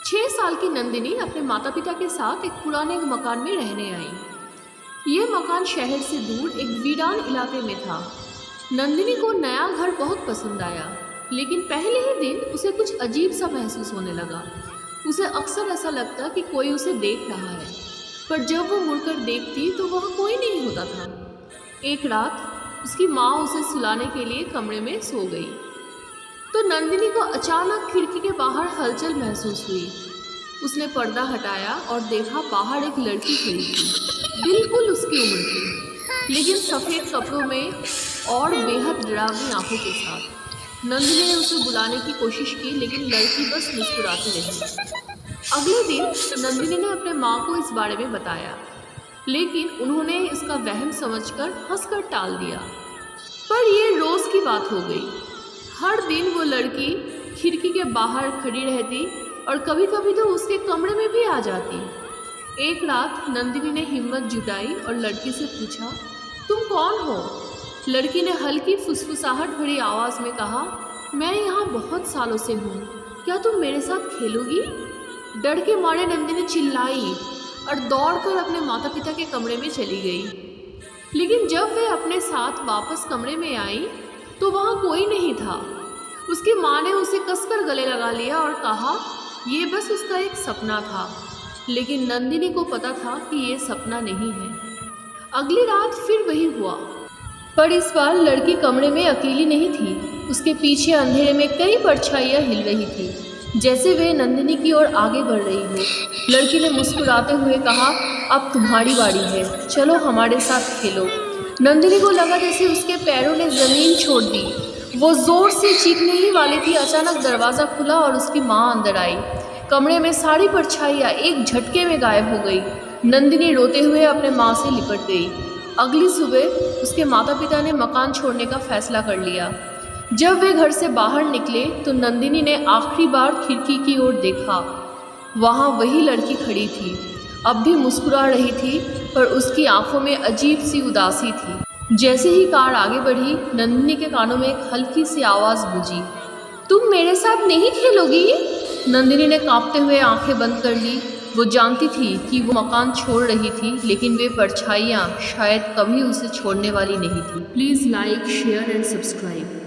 6 साल की नंदिनी अपने माता पिता के साथ एक पुराने मकान में रहने आई। ये मकान शहर से दूर एक वीरान इलाके में था। नंदिनी को नया घर बहुत पसंद आया, लेकिन पहले ही दिन उसे कुछ अजीब सा महसूस होने लगा। उसे अक्सर ऐसा लगता कि कोई उसे देख रहा है, पर जब वो मुड़कर देखती तो वहाँ कोई नहीं होता था। एक रात उसकी माँ उसे सुलाने के लिए कमरे में सो गई, तो नंदिनी को अचानक खिड़की के बाहर हलचल महसूस हुई। उसने पर्दा हटाया और देखा बाहर एक लड़की खड़ी थी, बिल्कुल उसकी उम्र की, लेकिन सफ़ेद कपड़ों में और बेहद डरावनी आंखों के साथ। नंदिनी ने उसे बुलाने की कोशिश की, लेकिन लड़की बस मुस्कुराती रही। अगले दिन नंदिनी ने अपने माँ को इस बारे में बताया, लेकिन उन्होंने इसका वहम समझकर हंसकर टाल दिया। पर यह रोज़ की बात हो गई। हर दिन वो लड़की खिड़की के बाहर खड़ी रहती और कभी कभी तो उसके कमरे में भी आ जाती। एक रात नंदिनी ने हिम्मत जुटाई और लड़की से पूछा, तुम कौन हो? लड़की ने हल्की फुसफुसाहट भरी आवाज़ में कहा, मैं यहाँ बहुत सालों से हूँ, क्या तुम मेरे साथ खेलोगी? डर के मारे नंदिनी चिल्लाई और दौड़कर अपने माता पिता के कमरे में चली गई। लेकिन जब वे अपने साथ वापस कमरे में आई तो वहाँ कोई नहीं था। उसकी माँ ने उसे कसकर गले लगा लिया और कहा, ये बस उसका एक सपना था। लेकिन नंदिनी को पता था कि ये सपना नहीं है। अगली रात फिर वही हुआ, पर इस बार लड़की कमरे में अकेली नहीं थी। उसके पीछे अंधेरे में कई परछाइयाँ हिल रही थी, जैसे वे नंदिनी की ओर आगे बढ़ रही हो। लड़की ने मुस्कुराते हुए कहा, अब तुम्हारी बारी है, चलो हमारे साथ खेलो। नंदिनी को लगा जैसे उसके पैरों ने ज़मीन छोड़ दी। वो ज़ोर से चीखने ही वाली थी, अचानक दरवाज़ा खुला और उसकी माँ अंदर आई। कमरे में सारी परछाइयाँ एक झटके में गायब हो गई। नंदिनी रोते हुए अपने माँ से लिपट गई। अगली सुबह उसके माता पिता ने मकान छोड़ने का फैसला कर लिया। जब वे घर से बाहर निकले तो नंदिनी ने आखिरी बार खिड़की की ओर देखा। वहाँ वही लड़की खड़ी थी, अब भी मुस्कुरा रही थी, पर उसकी आंखों में अजीब सी उदासी थी। जैसे ही कार आगे बढ़ी, नंदिनी के कानों में एक हल्की सी आवाज़ गूंजी, तुम मेरे साथ नहीं खेलोगी? नंदिनी ने कांपते हुए आंखें बंद कर ली। वो जानती थी कि वो मकान छोड़ रही थी, लेकिन वे परछाइयाँ शायद कभी उसे छोड़ने वाली नहीं थी। Please like, share and subscribe.